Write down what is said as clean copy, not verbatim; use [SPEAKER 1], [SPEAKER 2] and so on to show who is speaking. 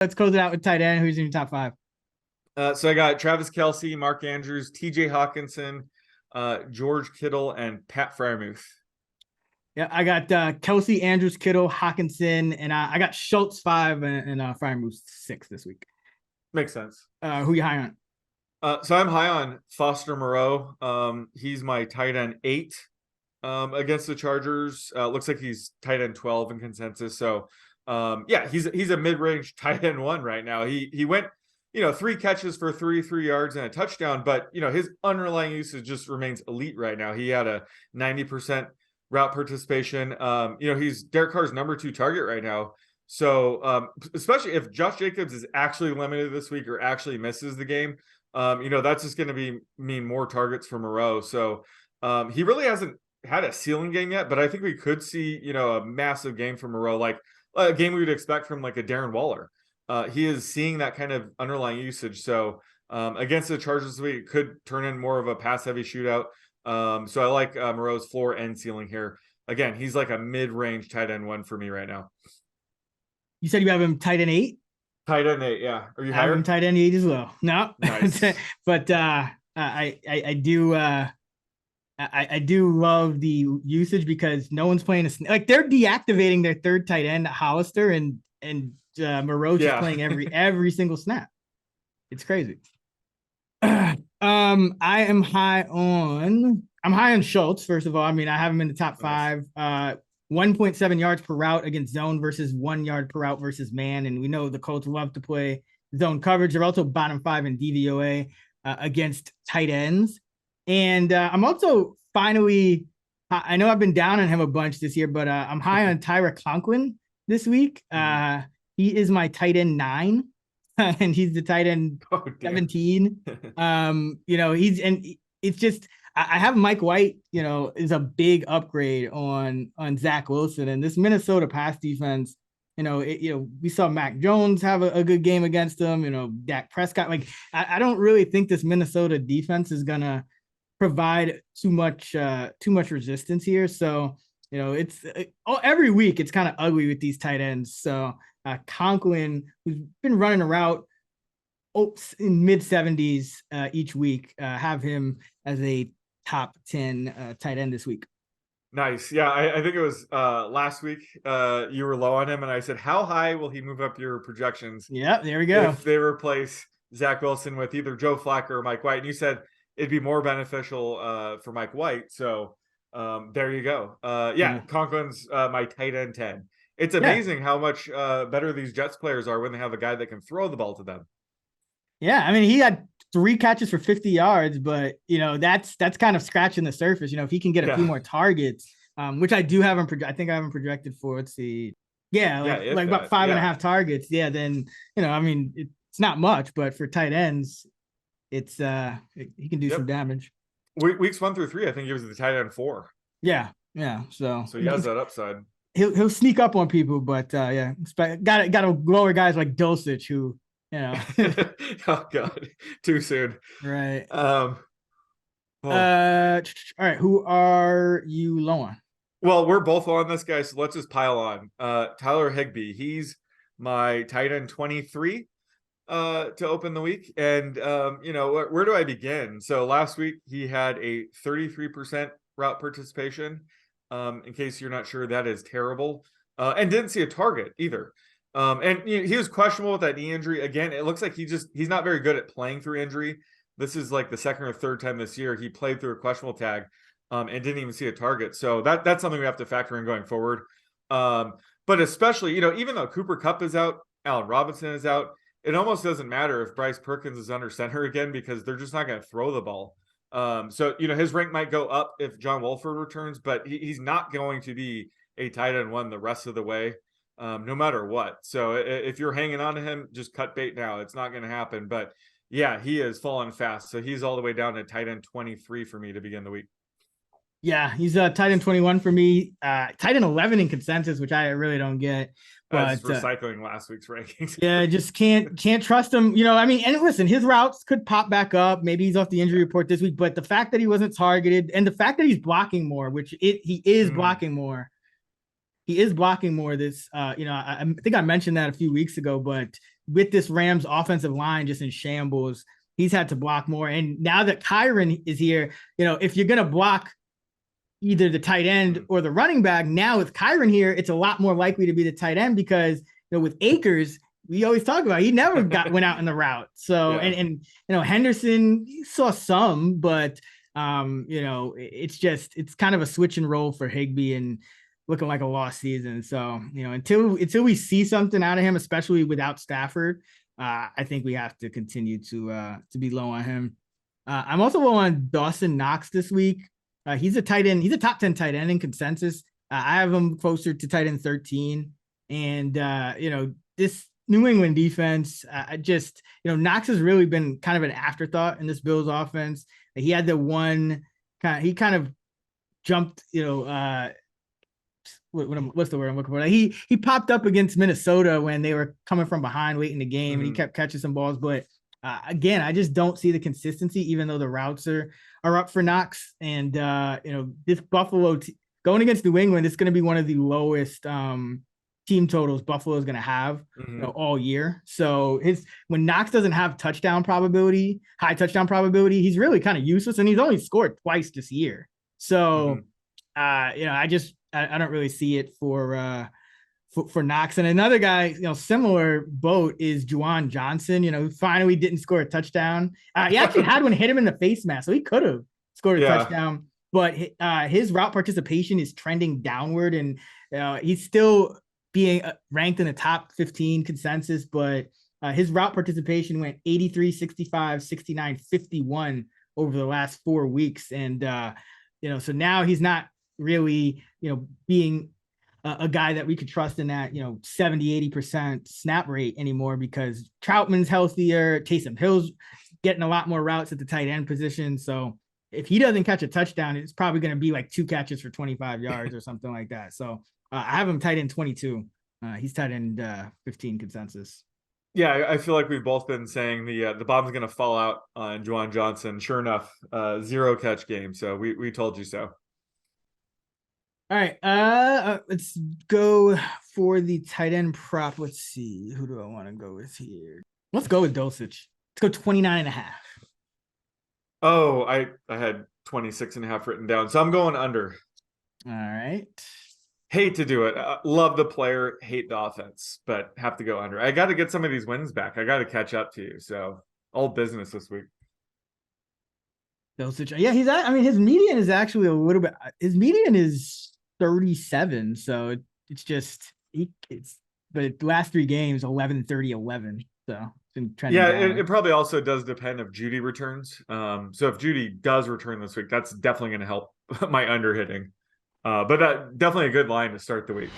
[SPEAKER 1] Let's close it out with tight end. Who's in your top five?
[SPEAKER 2] So I got Travis Kelce, Mark Andrews, TJ Hawkinson, George Kittle, and Pat Freiermuth.
[SPEAKER 1] Yeah, I got Kelsey, Andrews, Kittle, Hawkinson, and I got Schultz 5 and Freiermuth 6 this week.
[SPEAKER 2] Makes sense.
[SPEAKER 1] Who you high on?
[SPEAKER 2] So I'm high on Foster Moreau. He's my tight end 8 against the Chargers. Looks like he's tight end 12 in consensus. So yeah, he's a mid-range tight end 1 right now. He went 3 catches for 33 yards and a touchdown, but his underlying usage just remains elite right now. He had a 90% route participation. He's Derek Carr's number 2 target right now. So especially if Josh Jacobs is actually limited this week or actually misses the game, that's just going to mean more targets for Moreau. So he really hasn't had a ceiling game yet, but I think we could see, a massive game from Moreau, like a game we would expect from like a Darren Waller. He is seeing that kind of underlying usage. So against the Chargers this week, it could turn in more of a pass-heavy shootout. So I like Moreau's floor and ceiling here. Again, he's like a mid-range tight end 1 for me right now.
[SPEAKER 1] You said you have him tight end 8?
[SPEAKER 2] Tight end 8, yeah. Are you
[SPEAKER 1] I
[SPEAKER 2] higher?
[SPEAKER 1] have him tight end 8 as well. No,
[SPEAKER 2] nice.
[SPEAKER 1] But I do love the usage because no one's playing like they're deactivating their third tight end, Hollister, and Moreau's just playing every single snap. It's crazy. I'm high on Schultz, first of all. I mean, I have him in the top 5. 1.7 yards per route against zone versus 1 yard per route versus man. And we know the Colts love to play zone coverage. They're also bottom 5 in DVOA against tight ends. And I'm also finally, I know I've been down on him a bunch this year, but I'm high on Tyler Conklin this week. He is my tight end 9. And he's the tight end 17. It's just I have Mike White, is a big upgrade on Zach Wilson, and this Minnesota pass defense. We saw Mac Jones have a good game against them. Dak Prescott. Like I don't really think this Minnesota defense is gonna provide too much resistance here. So it's every week it's kind of ugly with these tight ends. So Conklin, who's been running a route in mid 70s each week, have him as a top 10 tight end this week.
[SPEAKER 2] Nice. Yeah, I think it was last week you were low on him, and I said, how high will he move up your projections?
[SPEAKER 1] Yeah, there we go.
[SPEAKER 2] If they replace Zach Wilson with either Joe Flacco or Mike White. And you said it'd be more beneficial for Mike White. So there you go. Conklin's my tight end 10. It's amazing how much better these Jets players are when they have a guy that can throw the ball to them.
[SPEAKER 1] Yeah, I mean, he had 3 catches for 50 yards, but that's kind of scratching the surface. If he can get a few more targets, which I do have him. I think I have him projected for. Let's see, like about 5.5 targets. Yeah, then I mean, it's not much, but for tight ends, it's he can do some damage.
[SPEAKER 2] Weeks 1 through 3, I think he was the tight end 4.
[SPEAKER 1] Yeah. So
[SPEAKER 2] he has that upside.
[SPEAKER 1] He'll sneak up on people, but got to lower guys like Dulcich who.
[SPEAKER 2] Oh God, too soon.
[SPEAKER 1] Right. All right. Who are you low on?
[SPEAKER 2] Well, we're both on this guy, so let's just pile on. Tyler Higbee, he's my tight end 23 to open the week. And where do I begin? So last week he had a 33% route participation. In case you're not sure, that is terrible. And didn't see a target either. And he was questionable with that knee injury. Again, it looks like he's not very good at playing through injury. This is like the second or third time this year he played through a questionable tag and didn't even see a target. So that's something we have to factor in going forward. But especially, even though Cooper Kupp is out, Allen Robinson is out, it almost doesn't matter if Bryce Perkins is under center again because they're just not going to throw the ball. So his rank might go up if John Wolford returns, but he's not going to be a tight end 1 the rest of the way. No matter what. So if you're hanging on to him, just cut bait now. It's not going to happen. But yeah, he is falling fast. So he's all the way down to tight end 23 for me to begin the week.
[SPEAKER 1] Yeah, he's tight end 21 for me. Tight end 11 in consensus, which I really don't get.
[SPEAKER 2] But recycling last week's rankings.
[SPEAKER 1] Yeah, just can't trust him. And listen, his routes could pop back up. Maybe he's off the injury report this week. But the fact that he wasn't targeted and the fact that he's blocking more, which he is blocking more. He is blocking more this, I think I mentioned that a few weeks ago, but with this Rams offensive line just in shambles, he's had to block more. And now that Kyron is here, if you're going to block either the tight end or the running back, now with Kyron here, it's a lot more likely to be the tight end because, with Akers, we always talk about he never went out in the route. So, yeah. and Henderson, you saw some, but it's kind of a switch and roll for Higbee and looking like a lost season. So, until we see something out of him, especially without Stafford, I think we have to continue to be low on him. I'm also low on Dawson Knox this week. He's a tight end. He's a top 10 tight end in consensus. I have him closer to tight end 13. And, this New England defense, Knox has really been kind of an afterthought in this Bills offense. He had the one he kind of jumped, what's the word I'm looking for? He popped up against Minnesota when they were coming from behind late in the game, and he kept catching some balls. But again, I just don't see the consistency, even though the routes are up for Knox. And this Buffalo going against New England, it's going to be one of the lowest team totals Buffalo is going to have all year. So when Knox doesn't have high touchdown probability, he's really kind of useless, and he's only scored twice this year. So I don't really see it for Knox. And another guy, similar boat is Juwan Johnson, who finally didn't score a touchdown. He actually had one hit him in the face mask, so he could have scored a touchdown, but his route participation is trending downward, and he's still being ranked in the top 15 consensus, but his route participation went 83, 65, 69, 51 over the last 4 weeks. And, so now he's not really, being a guy that we could trust in that, 70, 80% snap rate anymore, because Troutman's healthier. Taysom Hill's getting a lot more routes at the tight end position. So if he doesn't catch a touchdown, it's probably going to be like 2 catches for 25 yards or something like that. So I have him tight end 22. He's tight end 15 consensus.
[SPEAKER 2] Yeah, I feel like we've both been saying the bomb's going to fall out on Juwan Johnson. Sure enough, 0 catch game. So we told you so.
[SPEAKER 1] All right, let's go for the tight end prop. Let's see, who do I want to go with here? Let's go with Dulcich. Let's go 29.5.
[SPEAKER 2] Oh, I had 26.5 written down, so I'm going under.
[SPEAKER 1] All right.
[SPEAKER 2] Hate to do it. Love the player, hate the offense, but have to go under. I got to get some of these wins back. I got to catch up to you. So all business this week.
[SPEAKER 1] Dulcich. Yeah, his median is actually a little bit. His median is 37. So it's just but the last 3 games 11, 30, 11. So it's been trending down.
[SPEAKER 2] It probably also does depend if Judy returns. So if Judy does return this week, that's definitely going to help my under hitting. But definitely a good line to start the week.